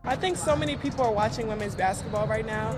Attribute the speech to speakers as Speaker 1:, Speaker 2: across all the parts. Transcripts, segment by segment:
Speaker 1: I think so many people are watching women's basketball right now.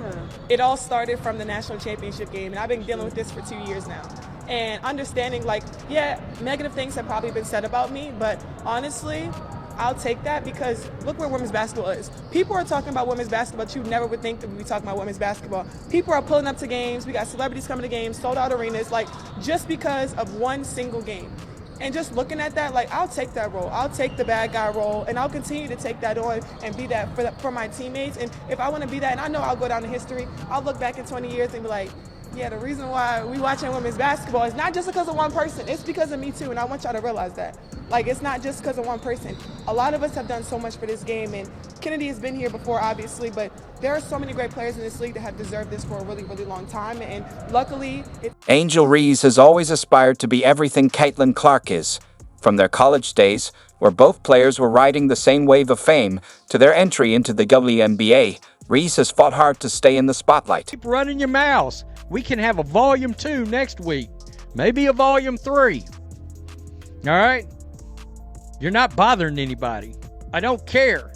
Speaker 1: It all started from the national championship game, and I've been dealing with this for 2 years now. And understanding, like, yeah, negative things have probably been said about me, but honestly, I'll take that because look where women's basketball is. People are talking about women's basketball, but you never would think that we'd be talking about women's basketball. People are pulling up to games. We got celebrities coming to games, sold out arenas, like, just because of one single game. And just looking at that, like, I'll take that role. I'll take the bad guy role, and I'll continue to take that on and be that for my teammates. And if I want to be that, and I know I'll go down in history, I'll look back in 20 years and be like, yeah, the reason why we watching women's basketball is not just because of one person. It's because of me, too, and I want y'all to realize that. Like, it's not just because of one person. A lot of us have done so much for this game, and Kennedy has been here before, obviously, but there are so many great players in this league that have deserved this for a really, really long time, and luckily...
Speaker 2: Angel Reese has always aspired to be everything Caitlin Clark is. From their college days, where both players were riding the same wave of fame, to their entry into the WNBA, Reese has fought hard to stay in the spotlight.
Speaker 3: Keep running your mouths. We can have a volume 2 next week. Maybe a volume 3. All right? You're not bothering anybody. I don't care.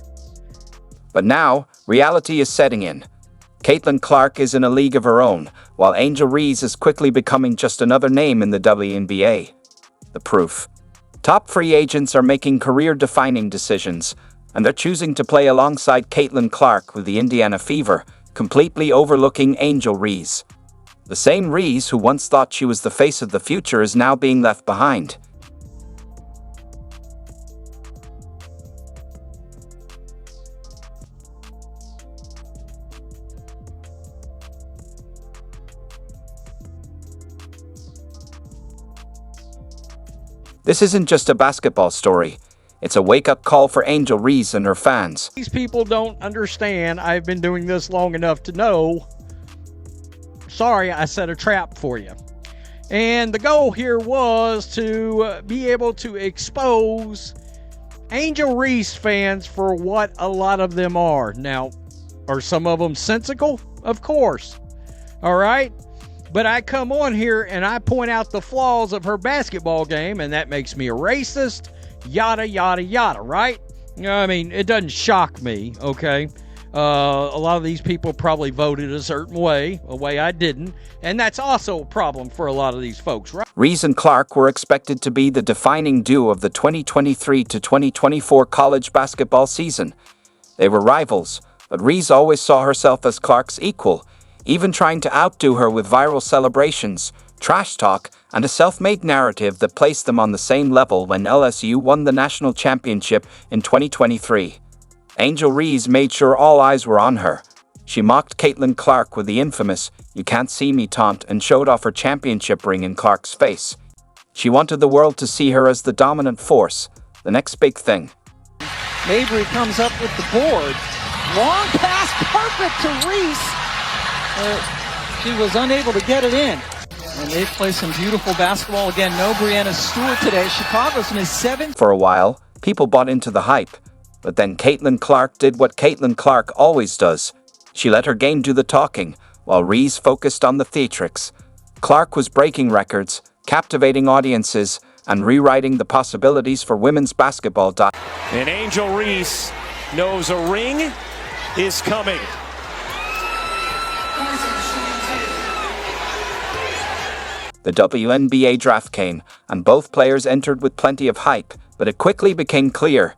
Speaker 2: But now, reality is setting in. Caitlin Clark is in a league of her own, while Angel Reese is quickly becoming just another name in the WNBA. The proof. Top free agents are making career-defining decisions, and they're choosing to play alongside Caitlin Clark with the Indiana Fever, completely overlooking Angel Reese. The same Reese who once thought she was the face of the future is now being left behind. This isn't just a basketball story. It's a wake-up call for Angel Reese and her fans.
Speaker 3: These people don't understand. I've been doing this long enough to know. Sorry, I set a trap for you. And the goal here was to be able to expose Angel Reese fans for what a lot of them are. Now, are some of them sensical? Of course. All right? But I come on here and I point out the flaws of her basketball game, and that makes me a racist, yada, yada, yada, right? I mean, it doesn't shock me, okay? A lot of these people probably voted a certain way, a way I didn't, and that's also a problem for a lot of these folks, right?
Speaker 2: Reese and Clark were expected to be the defining duo of the 2023 to 2024 college basketball season. They were rivals, but Reese always saw herself as Clark's equal, even trying to outdo her with viral celebrations, trash talk, and a self-made narrative that placed them on the same level when LSU won the national championship in 2023. Angel Reese made sure all eyes were on her. She mocked Caitlin Clark with the infamous "You can't see me" taunt and showed off her championship ring in Clark's face. She wanted the world to see her as the dominant force, the next big thing.
Speaker 4: Mabry comes up with the board. Long pass, perfect to Reese. She was unable to get it in. And they play some beautiful basketball. Again, no Brianna Stewart today. Chicago's in his 7th.
Speaker 2: For a while, people bought into the hype. But then Caitlin Clark did what Caitlin Clark always does. She let her game do the talking, while Reese focused on the theatrics. Clark was breaking records, captivating audiences, and rewriting the possibilities for women's basketball.
Speaker 5: And Angel Reese knows a ring is coming.
Speaker 2: The WNBA draft came, and both players entered with plenty of hype, but it quickly became clear.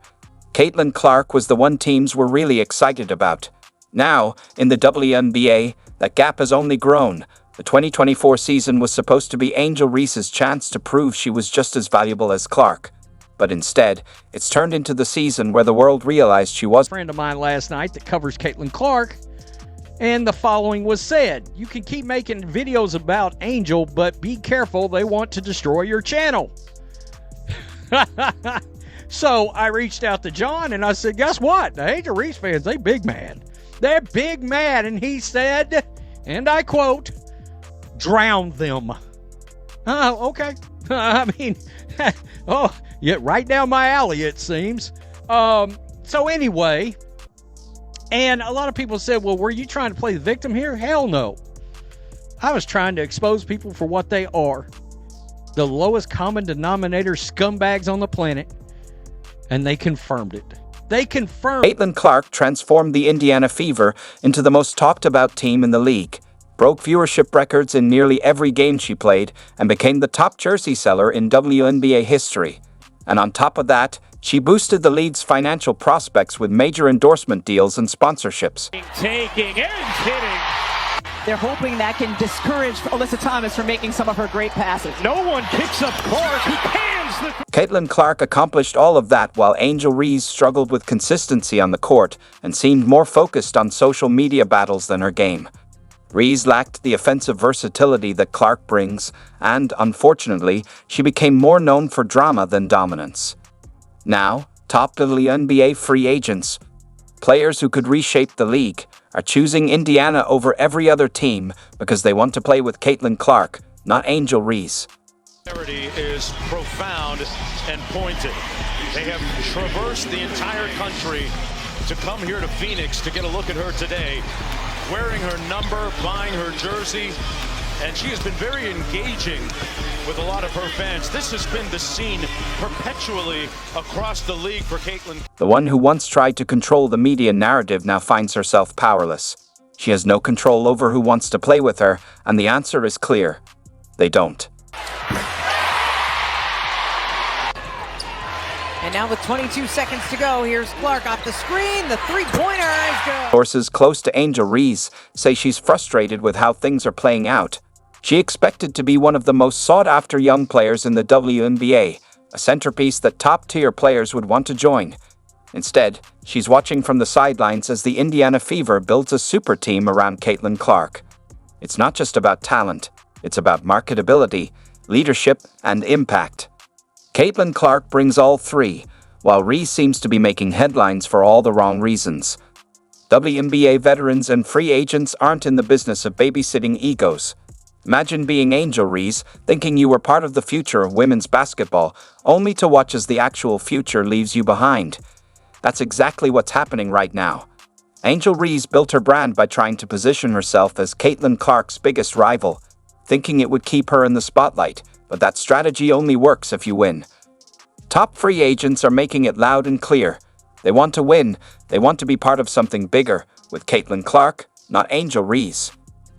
Speaker 2: Caitlin Clark was the one teams were really excited about. Now, in the WNBA, that gap has only grown. The 2024 season was supposed to be Angel Reese's chance to prove she was just as valuable as Clark. But instead, it's turned into the season where the world realized she was.
Speaker 3: A friend of mine last night that covers Caitlin Clark, and the following was said: you can keep making videos about Angel, but be careful, they want to destroy your channel. So I reached out to John and I said, guess what? The Angel Reese fans, they big mad. They're big mad. And he said, and I quote, drown them. Okay. I mean, oh, yeah, right down my alley, it seems. So anyway, and a lot of people said, well, were you trying to play the victim here? Hell no. I was trying to expose people for what they are. The lowest common denominator scumbags on the planet. And they confirmed it. They confirmed
Speaker 2: Caitlin Clark transformed the Indiana Fever into the most talked-about team in the league, broke viewership records in nearly every game she played, and became the top jersey seller in WNBA history. And on top of that, she boosted the league's financial prospects with major endorsement deals and sponsorships.
Speaker 5: Taking and hitting.
Speaker 6: They're hoping that can discourage Alyssa Thomas from making some of her great passes.
Speaker 5: No one picks up Clark, who cans the...
Speaker 2: Caitlin Clark accomplished all of that while Angel Reese struggled with consistency on the court and seemed more focused on social media battles than her game. Reese lacked the offensive versatility that Clark brings, and, unfortunately, she became more known for drama than dominance. Now, top WNBA free agents, players who could reshape the league, are choosing Indiana over every other team because they want to play with Caitlin Clark, not Angel Reese.
Speaker 5: Is profound and pointed. They have traversed the entire country to come here to Phoenix to get a look at her today, wearing her number, buying her jersey, and she has been very engaging with a lot of her fans. This has been the scene perpetually across the league for Caitlin.
Speaker 2: The one who once tried to control the media narrative now finds herself powerless. She has no control over who wants to play with her, and the answer is clear: they don't.
Speaker 6: And now with 22 seconds to go, here's Clark off the screen. The three-pointer is good.
Speaker 2: Sources close to Angel Reese say she's frustrated with how things are playing out. She expected to be one of the most sought-after young players in the WNBA, a centerpiece that top-tier players would want to join. Instead, she's watching from the sidelines as the Indiana Fever builds a super team around Caitlin Clark. It's not just about talent, it's about marketability, leadership, and impact. Caitlin Clark brings all three, while Reese seems to be making headlines for all the wrong reasons. WNBA veterans and free agents aren't in the business of babysitting egos. Imagine being Angel Reese, thinking you were part of the future of women's basketball, only to watch as the actual future leaves you behind. That's exactly what's happening right now. Angel Reese built her brand by trying to position herself as Caitlin Clark's biggest rival, thinking it would keep her in the spotlight, but that strategy only works if you win. Top free agents are making it loud and clear. They want to win, they want to be part of something bigger, with Caitlin Clark, not Angel Reese.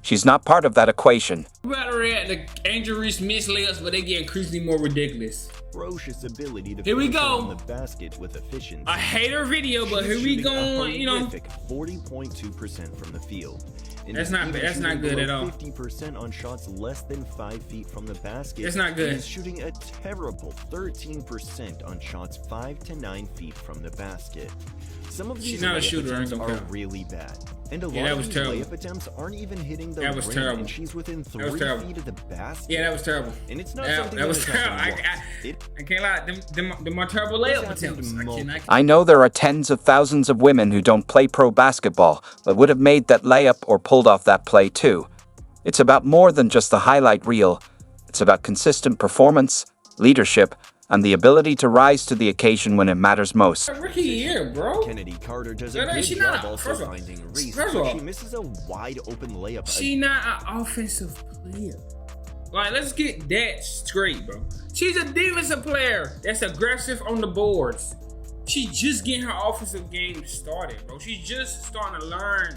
Speaker 2: She's not part of that equation.
Speaker 7: We about to react to Angel Reese missed layups, but they get increasingly more ridiculous.
Speaker 8: Ferocious ability to
Speaker 7: Here we
Speaker 8: finish
Speaker 7: go.
Speaker 8: on the basket with efficiency.
Speaker 7: I hate her video, but here we go. You know,
Speaker 8: 40.2% from the field. And
Speaker 7: That's not
Speaker 8: even
Speaker 7: bad. That's not
Speaker 8: shooting
Speaker 7: good at
Speaker 8: below
Speaker 7: all.
Speaker 8: 50% on shots less than 5 feet from the basket.
Speaker 7: That's not good.
Speaker 8: He's shooting a terrible 13% on shots 5 to 9 feet from the basket. Some of these
Speaker 7: She's not a
Speaker 8: layup
Speaker 7: shooter, I ain't
Speaker 8: attempts
Speaker 7: gonna
Speaker 8: are
Speaker 7: count.
Speaker 8: really bad. And a
Speaker 7: Yeah,
Speaker 8: lot
Speaker 7: that
Speaker 8: of
Speaker 7: was
Speaker 8: these
Speaker 7: terrible.
Speaker 8: layup attempts aren't even hitting the
Speaker 7: That was
Speaker 8: rim,
Speaker 7: terrible.
Speaker 8: and she's within 3
Speaker 7: was terrible.
Speaker 8: feet of the basket.
Speaker 7: yeah, that was terrible.
Speaker 8: And it's not
Speaker 7: That,
Speaker 8: something
Speaker 7: that was
Speaker 8: has
Speaker 7: terrible.
Speaker 8: happened once.
Speaker 7: I can't lie. Them are terrible layup
Speaker 8: happened
Speaker 7: attempts. I cannot.
Speaker 2: I know there are tens of thousands of women who don't play pro basketball, but would have made that layup or pulled off that play too. It's about more than just the highlight reel. It's about consistent performance, leadership, and the ability to rise to the occasion when it matters most.
Speaker 7: Rookie year, bro.
Speaker 8: Kennedy Carter does a
Speaker 7: No, no,
Speaker 8: good
Speaker 7: she
Speaker 8: job
Speaker 7: not.
Speaker 8: also
Speaker 7: First of all-
Speaker 8: finding Reese,
Speaker 7: first of
Speaker 8: but
Speaker 7: all-
Speaker 8: she misses a wide open layup.
Speaker 7: She not an offensive player. Like, let's get that straight, bro. She's a defensive player that's aggressive on the boards. She just getting her offensive game started, bro. She's just starting to learn her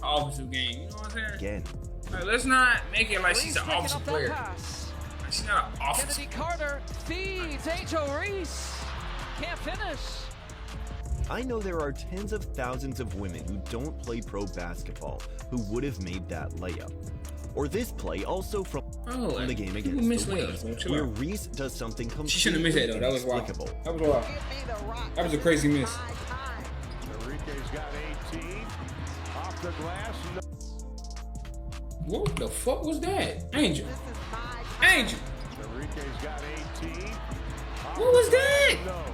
Speaker 7: offensive game. You know what I'm saying?
Speaker 8: Again,
Speaker 7: Like, let's not make it like she's
Speaker 6: Reese
Speaker 7: an
Speaker 6: picking
Speaker 7: offensive
Speaker 6: up that
Speaker 7: player.
Speaker 6: pass.
Speaker 7: Like, she's not an offensive.
Speaker 6: Kennedy Carter feeds Angel Reese. Can't finish.
Speaker 8: I know there are tens of thousands of women who don't play pro basketball who would have made that layup. Or this play also from
Speaker 7: Oh,
Speaker 8: the game
Speaker 7: people
Speaker 8: against
Speaker 7: miss
Speaker 8: the
Speaker 7: layups, man.
Speaker 8: Wings,
Speaker 7: Chill
Speaker 8: where
Speaker 7: out.
Speaker 8: Reese does something completely
Speaker 7: She shouldn't have missed that though. That was wild.
Speaker 8: inexplicable.
Speaker 7: That was wild. That was a crazy miss.
Speaker 5: Enrique's got 18. Off the glass.
Speaker 7: What the fuck was that? Angel. Angel.
Speaker 5: Enrique's got 18.
Speaker 7: What was that?
Speaker 5: No.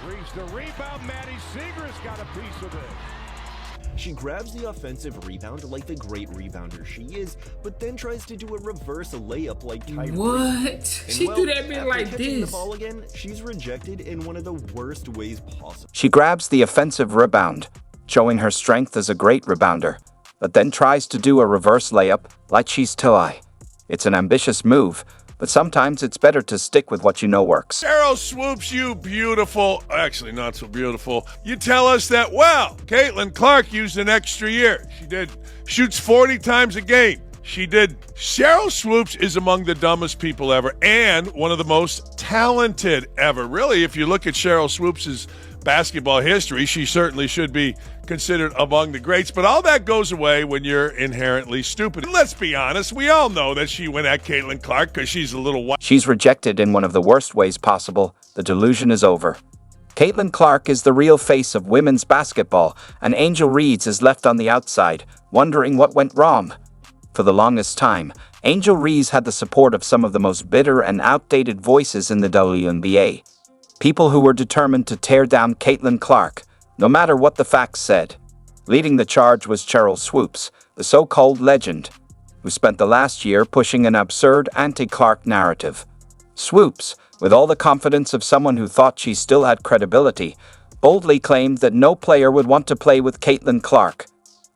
Speaker 5: Reese the rebound. Maddie Seeger's got a piece of it.
Speaker 8: She grabs the offensive rebound like the great rebounder she is, but then tries to do a reverse layup like Kyrie.
Speaker 7: What?
Speaker 8: And
Speaker 7: She
Speaker 8: well,
Speaker 7: threw that bit
Speaker 8: after
Speaker 7: like
Speaker 8: catching
Speaker 7: this.
Speaker 8: the ball again, she's rejected in one of the worst ways possible.
Speaker 2: She grabs the offensive rebound, showing her strength as a great rebounder, but then tries to do a reverse layup like she's Tilly. It's an ambitious move, but sometimes it's better to stick with what you know works.
Speaker 9: Cheryl Swoops, you beautiful, actually not so beautiful. You tell us that, well, Caitlin Clark used an extra year. She did, shoots 40 times a game. She did. Cheryl Swoops is among the dumbest people ever and one of the most talented ever. Really, if you look at Cheryl Swoops' basketball history, she certainly should be considered among the greats, but all that goes away when you're inherently stupid. And let's be honest, we all know that she went at Caitlin Clark because she's a little white.
Speaker 2: She's rejected in one of the worst ways possible. The delusion is over. Caitlin Clark is the real face of women's basketball, and Angel Reese is left on the outside, wondering what went wrong. For the longest time, Angel Reese had the support of some of the most bitter and outdated voices in the WNBA. People who were determined to tear down Caitlin Clark, no matter what the facts said. Leading the charge was Cheryl Swoops, the so-called legend, who spent the last year pushing an absurd anti-Clark narrative. Swoops, with all the confidence of someone who thought she still had credibility, boldly claimed that no player would want to play with Caitlin Clark.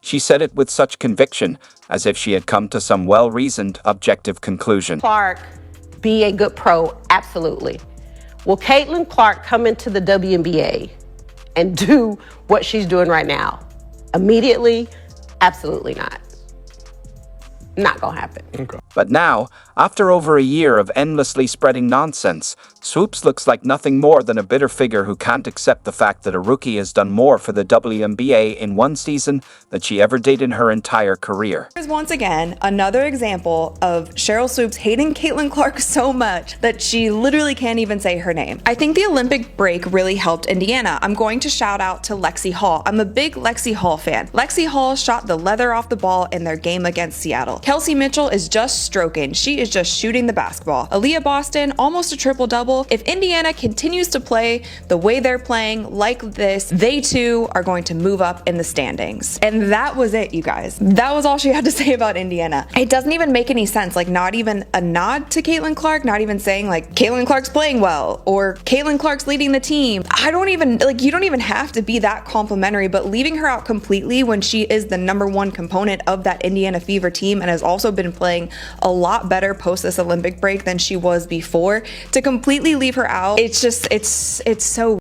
Speaker 2: She said it with such conviction, as if she had come to some well-reasoned, objective conclusion.
Speaker 10: Clark be a good pro? Absolutely. Will Caitlin Clark come into the WNBA and do what she's doing right now? Immediately? Absolutely not. Not gonna happen.
Speaker 9: Okay.
Speaker 2: But now, after over a year of endlessly spreading nonsense, Swoops looks like nothing more than a bitter figure who can't accept the fact that a rookie has done more for the WNBA in one season than she ever did in her entire career.
Speaker 11: Here's once again another example of Cheryl Swoops hating Caitlin Clark so much that she literally can't even say her name. I think the Olympic break really helped Indiana. I'm going to shout out to Lexi Hall. I'm a big Lexi Hall fan. Lexi Hall shot the leather off the ball in their game against Seattle. Kelsey Mitchell is just stroking. She is just shooting the basketball. Aaliyah Boston, almost a triple-double. If Indiana continues to play the way they're playing like this, they too are going to move up in the standings. And that was it, you guys. That was all she had to say about Indiana. It doesn't even make any sense. Like, not even a nod to Caitlin Clark, not even saying like Caitlin Clark's playing well or Caitlin Clark's leading the team. I don't even, like, you don't even have to be that complimentary, but leaving her out completely when she is the #1 component of that Indiana Fever team and has also been playing a lot better post this Olympic break than she was before, to completely leave her out, it's just, it's so